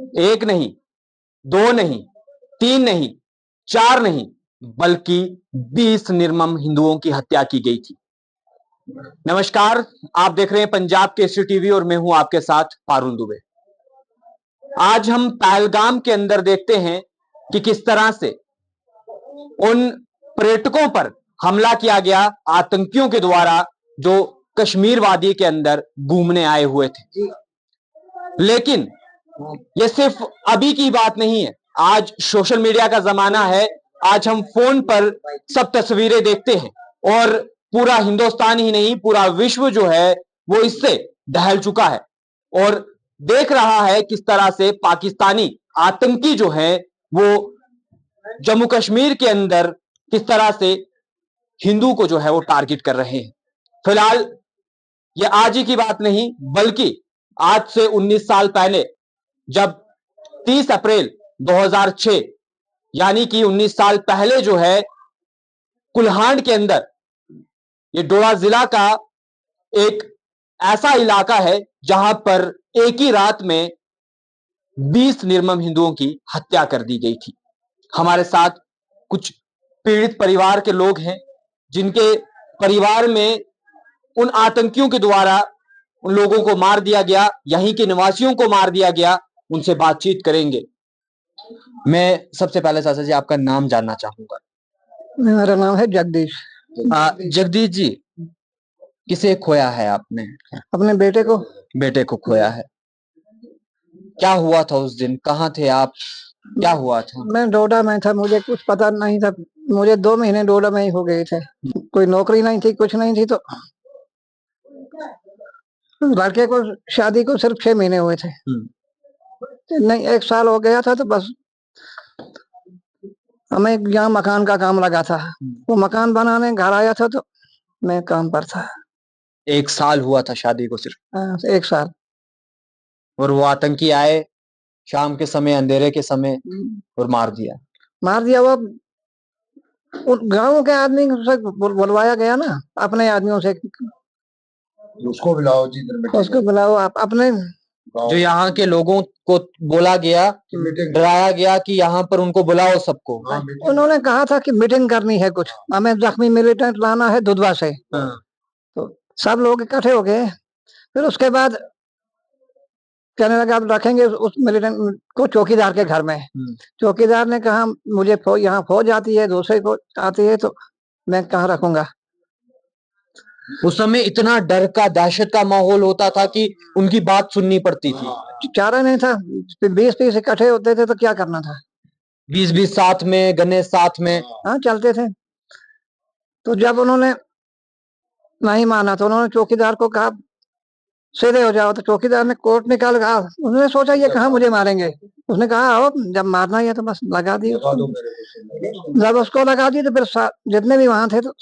एक नहीं, दो नहीं, तीन नहीं, चार नहीं, बल्कि 20 निर्मम हिंदुओं की हत्या की गई थी। नमस्कार, आप देख रहे हैं पंजाब केसरी टीवी और मैं हूं आपके साथ पारुल दुबे। आज हम पहलगाम के अंदर देखते हैं कि किस तरह से उन पर्यटकों पर हमला किया गया आतंकियों के द्वारा जो कश्मीर वादी के अंदर घूमने आए हुए थे। लेकिन यह सिर्फ अभी की बात नहीं है, आज सोशल मीडिया का जमाना है। आज हम फोन पर सब तस्वीरें देखते हैं और पूरा हिंदुस्तान ही नहीं, पूरा विश्व जो है वो इससे दहल चुका है और देख रहा है किस तरह से पाकिस्तानी आतंकी जो है वो जम्मू कश्मीर के अंदर किस तरह से हिंदू को जो है वो टारगेट कर रहे हैं। फिलहाल ये आज ही की बात नहीं, बल्कि आज से 19 साल पहले जब 30 अप्रैल 2006 यानी कि 19 साल पहले जो है कुल्हाड़ के अंदर, ये डोडा जिला का एक ऐसा इलाका है जहां पर एक ही रात में 20 निर्मम हिंदुओं की हत्या कर दी गई थी। हमारे साथ कुछ पीड़ित परिवार के लोग हैं जिनके परिवार में उन आतंकियों के द्वारा उन लोगों को मार दिया गया, यहीं के निवासियों को मार दिया गया। उनसे बातचीत करेंगे। मैं सबसे पहले चाचा जी आपका नाम जानना चाहूंगा। मेरा नाम है जगदीश। जगदीश जी, किसे खोया है आपने? अपने बेटे को। बेटे को खोया है। क्या हुआ था उस दिन, कहाँ थे आप, क्या हुआ था? मैं डोडा में था, मुझे कुछ पता नहीं था। मुझे 2 महीने डोडा में ही हो गए थे। कोई नौकरी नहीं थी, कुछ नहीं थी। तो लड़के को शादी को सिर्फ 6 महीने हुए थे। नहीं, 1 साल हो गया था। तो बस हमें यहाँ मकान का काम लगा था, वो मकान बनाने घर आया था तो मैं काम पर था। 1 साल हुआ था शादी को सिर्फ? 1 साल। और वो आतंकी आए शाम के समय, अंधेरे के समय, और मार दिया। वो उन गांव के आदमी से बुलवाया गया ना, अपने आदमियों से। उसको बुलाओ आप अपने। जो यहाँ के लोगों को बोला गया, डराया गया कि यहाँ पर उनको बुलाओ सबको। उन्होंने कहा था कि मीटिंग करनी है, कुछ हमें जख्मी मिलिटेंट लाना है दुधवा से। तो सब लोग इकट्ठे हो गए। फिर उसके बाद कहने लगा आप रखेंगे उस मिलिटेंट को चौकीदार के घर में। चौकीदार ने कहा मुझे यहाँ फौज आती है, दूसरे को आती है, तो मैं कहाँ रखूंगा। उस समय इतना डर का, दहशत का माहौल होता था कि उनकी बात सुननी पड़ती थी। चारा नहीं था। 20-20 इकट्ठे होते थे तो क्या करना था। 20-20 साथ में, गणेश साथ में। हाँ, चलते थे। तो जब उन्होंने नहीं माना तो उन्होंने चौकीदार को कहा सीधे हो जाओ। तो चौकीदार ने कोर्ट निकाल कहा। उन्होंने सोचा ये कहाँ मुझे मारेंगे। उसने कहा आओ, जब मारना ही है तो बस लगा दी। जब उसको लगा दी तो फिर जितने भी वहां थे तो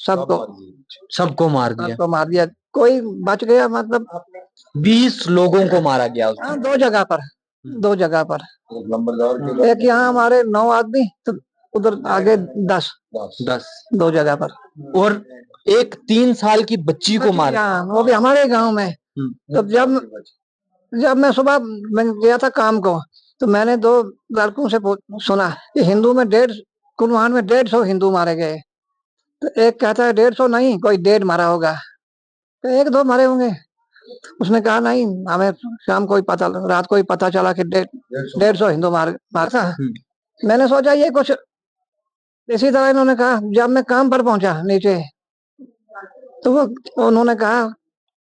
सबको मार दिया। कोई बच गया, मतलब 20 लोगों को मारा गया। हाँ, 2 जगह पर। एक यहाँ हमारे 9 आदमी, तो उधर आगे 10 2 जगह पर। और एक 3 साल की बच्ची को मारा, वो भी हमारे गांव में। तो जब मैं सुबह मैं गया था काम को, तो मैंने 2 लड़कों से सुना कि हिंदू में कुल्हाड़ में 150 हिंदू मारे गए। तो एक कहता है 150 नहीं, कोई 1.5 मारा होगा। तो 1-2 मरे होंगे। उसने कहा नहीं, हमें शाम को ही रात को ही पता चला कि 150 हिंदू मारा था। मैंने सोचा ये कुछ इसी तरह। इन्होंने कहा जब मैं काम पर पहुंचा नीचे, तो उन्होंने कहा,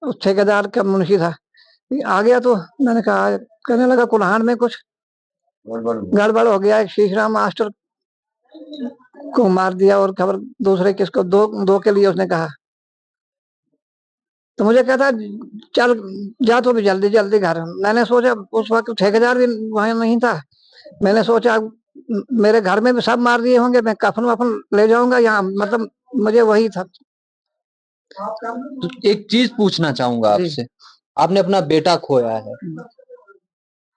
उस ठेकेदार का मुंशी था, आ गया। तो मैंने कहा, कहने लगा कुल्हाड़ में कुछ गड़बड़ हो गया, एक शीशराम मास्टर को मार दिया और खबर दूसरे किसको, 2 के लिए उसने कहा। तो मुझे कहता चल जा तो भी जल्दी घर। मैंने सोचा उस वक्त ठेकेदार भी वहां नहीं था। मैंने सोचा मेरे घर में भी सब मार दिए होंगे, मैं कफन वफन ले जाऊंगा यहाँ, मतलब मुझे वही था। तो एक चीज पूछना चाहूंगा आपसे, आपने अपना बेटा खोया है।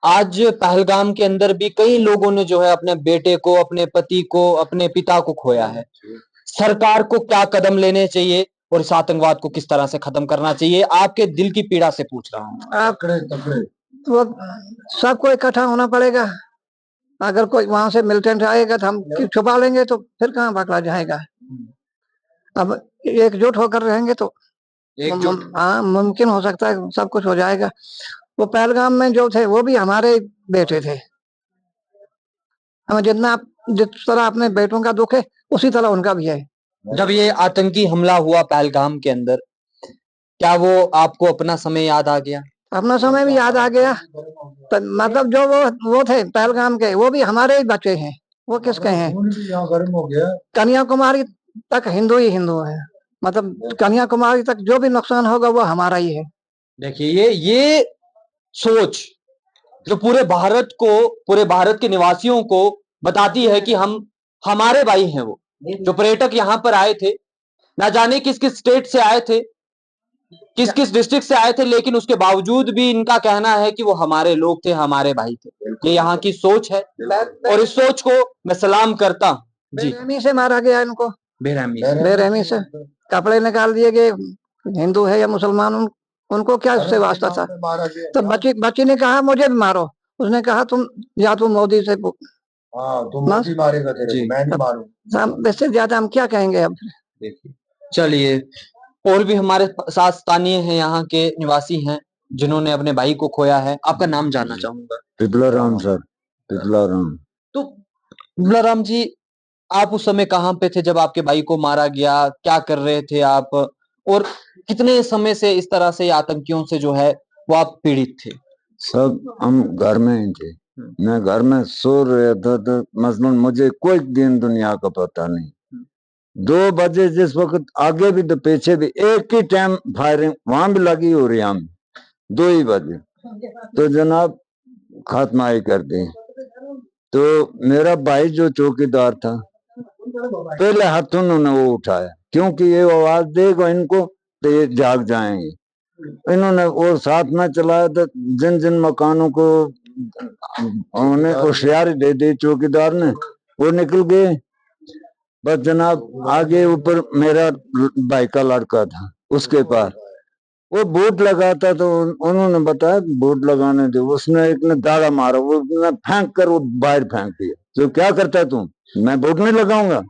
आज पहलगाम के अंदर भी कई लोगों ने जो है अपने बेटे को, अपने पति को, अपने पिता को खोया है। सरकार को क्या कदम लेने चाहिए और इस आतंकवाद को किस तरह से खत्म करना चाहिए? आपके दिल की पीड़ा से पूछ रहा हूँ। तो सबको इकट्ठा होना पड़ेगा। अगर कोई वहां से मिलिटेंट आएगा तो हम छुपा लेंगे, तो फिर कहाँ पकड़ा जाएगा। अब एकजुट होकर रहेंगे तो हाँ, मुमकिन हो सकता है, सब कुछ हो जाएगा। वो पहलगाम में जो थे वो भी हमारे बेटे थे। हमें जिस तरह अपने बेटों का दुख है, उसी तरह उनका भी है। जब ये आतंकी हमला हुआ पहलगाम के अंदर, क्या वो आपको अपना समय याद आ गया? अपना समय भी याद आ गया। तो मतलब जो वो थे पहलगाम के, वो भी हमारे ही बच्चे हैं। वो किसके हैं? गर्म हो गया। कन्याकुमारी तक हिंदू ही हिंदू है। मतलब कन्याकुमारी तक जो भी नुकसान होगा वो हमारा ही है। देखिए, ये सोच जो पूरे भारत के निवासियों को बताती है कि हमारे भाई हैं। वो जो पर्यटक यहाँ पर आए थे, ना जाने किस किस स्टेट से आए थे, किस किस डिस्ट्रिक्ट से आए थे, लेकिन उसके बावजूद भी इनका कहना है कि वो हमारे लोग थे, हमारे भाई थे। ये यहाँ की सोच है और इस सोच को मैं सलाम करता हूँ जी। बेरहमी से मारा गया इनको, बेरहमी से कपड़े निकाल दिए गए। हिंदू है या मुसलमान, उनको क्या उससे वास्ता था। तो बच्ची ने कहा मुझे भी मारो। उसने कहा तुम मोदी से तुम मोदी मारेगा तेरे को, मैं नहीं मारूं। इससे ज्यादा हम क्या कहेंगे अब। देखिए, चलिए, और भी हमारे साथ स्थानीय हैं, यहाँ के निवासी हैं जिन्होंने अपने भाई को खोया है। आपका नाम जानना चाहूंगा। पिपला राम सर, पिपला राम। तो पिपला राम जी, आप उस समय कहाँ पे थे जब आपके भाई को मारा गया? क्या कर रहे थे आप? और कितने समय से इस तरह से आतंकियों से जो है वो आप पीड़ित थे? सब हम घर में ही थे। मैं घर में सो रहा था, तो मसलन मुझे कोई दिन दुनिया का पता नहीं। 2 बजे जिस वक्त आगे भी तो पीछे भी एक ही टाइम फायरिंग वहां भी लगी हो रही, हम 2 ही बजे तो जनाब खात्मा ही कर दी। तो मेरा भाई जो चौकीदार था, पहले हाथ उन्होंने वो उठाया, क्योंकि ये आवाज देगा इनको तो ये जाग जाएंगे। इन्होंने वो साथ में चलाया, तो जिन जिन मकानों को उन्होंने होशियारी दे दी चौकीदार ने, वो निकल गए। बस जनाब आगे ऊपर मेरा भाई का लड़का था, उसके पास वो बूट लगाता, तो उन्होंने बताया बूट लगाने दे। उसने एक ने दाड़ा मारा, वो फेंक कर वो बाहर फेंक दिया। तो क्या करता तुम? मैं बूट नहीं लगाऊंगा।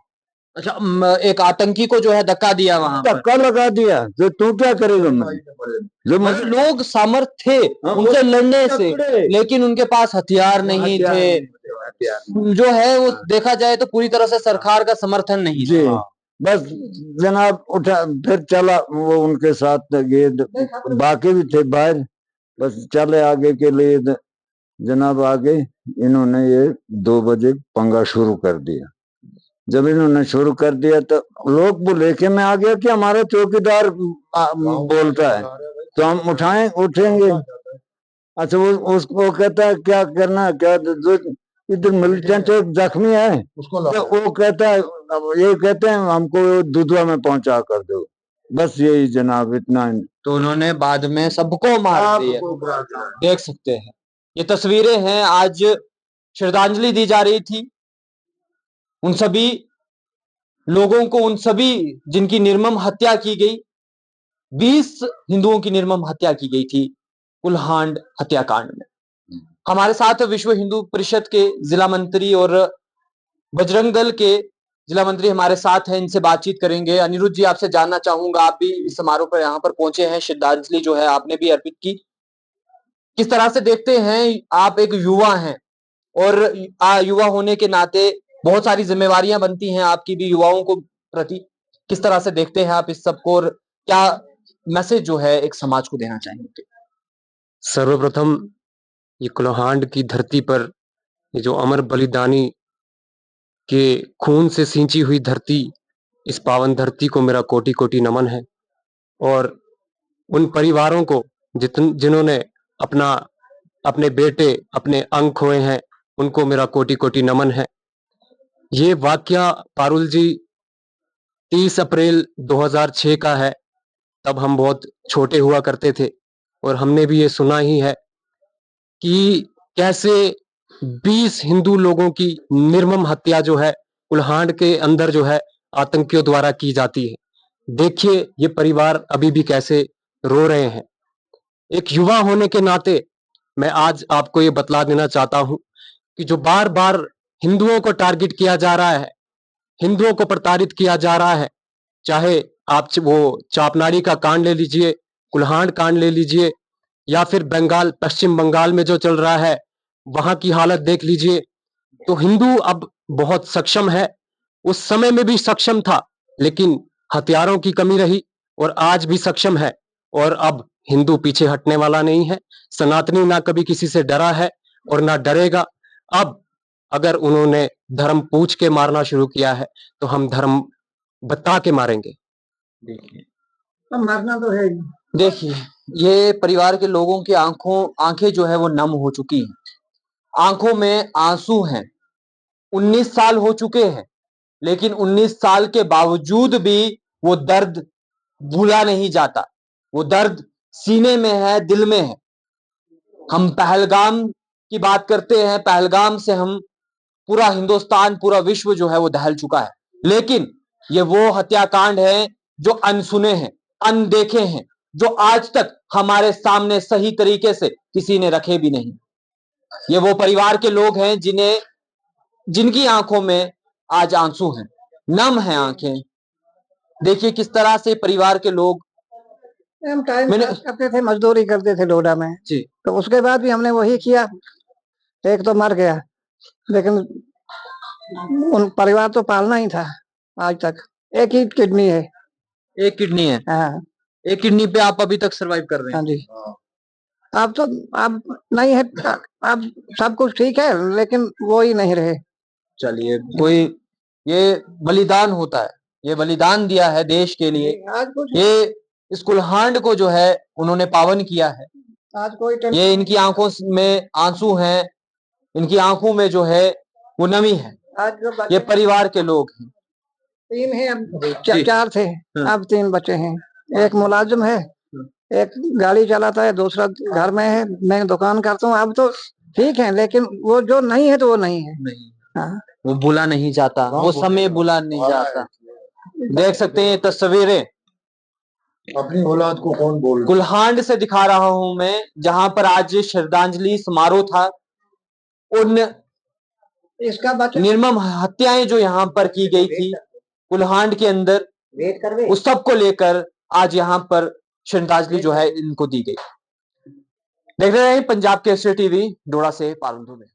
अच्छा, एक आतंकी को जो है धक्का दिया, वहां धक्का लगा दिया, तो तू क्या करेगा? जो लोग सामर्थ थे उनसे लड़ने से, लेकिन उनके पास हथियार नहीं थे। जो है वो देखा जाए तो पूरी तरह से सरकार का समर्थन नहीं जी। बस जनाब उठा, फिर चला वो उनके साथ ये, बाकी भी थे बाहर। बस चले आगे के लिए, जनाब आगे इन्होंने ये 2 बजे पंगा शुरू कर दिया। जब इन्होंने शुरू कर दिया तो लोग वो लेके में आ गया कि हमारा चौकीदार बोलता है तो हम उठेंगे। अच्छा, वो उसको कहता है क्या करना है, क्या जो इधर मिलिटेंट एक जख्मी है तो वो कहता है, ये कहते हैं हमको दुधवा में पहुंचा कर दो। बस यही जनाब, इतना। तो उन्होंने बाद में सबको मार दिया। देख सकते हैं, ये तस्वीरें हैं। आज श्रद्धांजलि दी जा रही थी उन सभी लोगों को, उन सभी जिनकी निर्मम हत्या की गई। 20 हिंदुओं की निर्मम हत्या की गई थी कुल्हांड हत्याकांड में। हमारे साथ विश्व हिंदू परिषद के जिला मंत्री और बजरंग दल के जिला मंत्री हमारे साथ हैं, इनसे बातचीत करेंगे। अनिरुद्ध जी, आपसे जानना चाहूंगा, आप भी इस समारोह पर यहाँ पर पहुंचे हैं, श्रद्धांजलि जो है आपने भी अर्पित की। किस तरह से देखते हैं, आप एक युवा हैं और युवा होने के नाते बहुत सारी जिम्मेवारियां बनती हैं आपकी भी युवाओं को प्रति। किस तरह से देखते हैं आप इस सबको और क्या मैसेज जो है एक समाज को देना चाहेंगे? सर्वप्रथम ये कुल्हांड की धरती पर ये जो अमर बलिदानी के खून से सींची हुई धरती, इस पावन धरती को मेरा कोटि कोटि नमन है। और उन परिवारों को जिन्होंने अपने बेटे, अपने अंग खोए हैं, उनको मेरा कोटि कोटि नमन है। ये वाकया पारुल जी 30 अप्रैल 2006 का है। तब हम बहुत छोटे हुआ करते थे और हमने भी ये सुना ही है कि कैसे 20 हिंदू लोगों की निर्मम हत्या जो है कुल्हांड के अंदर जो है आतंकियों द्वारा की जाती है। देखिए ये परिवार अभी भी कैसे रो रहे हैं। एक युवा होने के नाते मैं आज आपको ये बतला देना चाहता हूं कि जो बार बार हिंदुओं को टारगेट किया जा रहा है, हिंदुओं को प्रताड़ित किया जा रहा है, चाहे आप वो चापनाड़ी का कांड ले लीजिए, कुल्हाड़ कांड ले लीजिए, या फिर बंगाल, पश्चिम बंगाल में जो चल रहा है वहां की हालत देख लीजिए। तो हिंदू अब बहुत सक्षम है, उस समय में भी सक्षम था, लेकिन हथियारों की कमी रही, और आज भी सक्षम है। और अब हिंदू पीछे हटने वाला नहीं है। सनातनी ना कभी किसी से डरा है और ना डरेगा। अब अगर उन्होंने धर्म पूछ के मारना शुरू किया है तो हम धर्म बता के मारेंगे। देखिए अब मरना तो है ही। देखिए, ये परिवार के लोगों की आंखें जो है वो नम हो चुकी हैं, आंखों में आंसू हैं। 19 साल हो चुके हैं, लेकिन 19 साल के बावजूद भी वो दर्द भूला नहीं जाता। वो दर्द सीने में है, दिल में है। हम पहलगाम की बात करते हैं, पहलगाम से हम पूरा हिंदुस्तान, पूरा विश्व जो है वो दहल चुका है, लेकिन ये वो हत्याकांड है जो अनसुने हैं, अनदेखे हैं, जो आज तक हमारे सामने सही तरीके से किसी ने रखे भी नहीं। ये वो परिवार के लोग हैं जिनकी आंखों में आज आंसू हैं, नम हैं आंखें। देखिए किस तरह से परिवार के लोग, हम टाइम मैंने पास करते थे, मजदूरी करते थे डोडा में, जी तो उसके बाद भी हमने वही किया। एक तो मर गया, लेकिन उन परिवार तो पालना ही था। आज तक एक ही किडनी है। एक किडनी है, हाँ एक किडनी पे आप अभी तक सरवाइव कर रहे हाँ हैं। जी। अब तो अब नहीं है, अब सब कुछ ठीक है, लेकिन वो ही नहीं रहे। चलिए, कोई ये बलिदान होता है, ये बलिदान दिया है देश के लिए, आज कुछ ये इस कुल्हाड़ को जो है उन्होंने पावन किया है। आज कोई ये इनकी आंखों में आंसू हैं, इनकी आंखों में जो है वो नमी है। आज जो ये बच्चे परिवार के लोग हैं। 3 हैं, अब जी। 4 थे, हाँ। अब 3 बचे हैं। एक मुलाजिम है, एक गाड़ी चलाता है, दूसरा घर में है, मैं दुकान करता हूँ। अब तो ठीक है, लेकिन वो जो नहीं है तो वो नहीं है। नहीं, हाँ वो भूला नहीं जाता, वो समय भूला नहीं जाता। देख सकते हैं ये तस्वीरें, अपनी औलाद को कौन बोल कुल्हाड़ से दिखा रहा हूं मैं, जहां पर आज श्रद्धांजलि समारोह था। उन इसका बच्चा निर्मम हत्याएं जो यहाँ पर की गई थी कुल्हाड़ के अंदर, वेट कर उस सब को लेकर आज यहाँ पर श्रद्धांजलि जो है इनको दी गई। देख रहे हैं पंजाब केसरी टीवी, डोडा से पालनपुर में।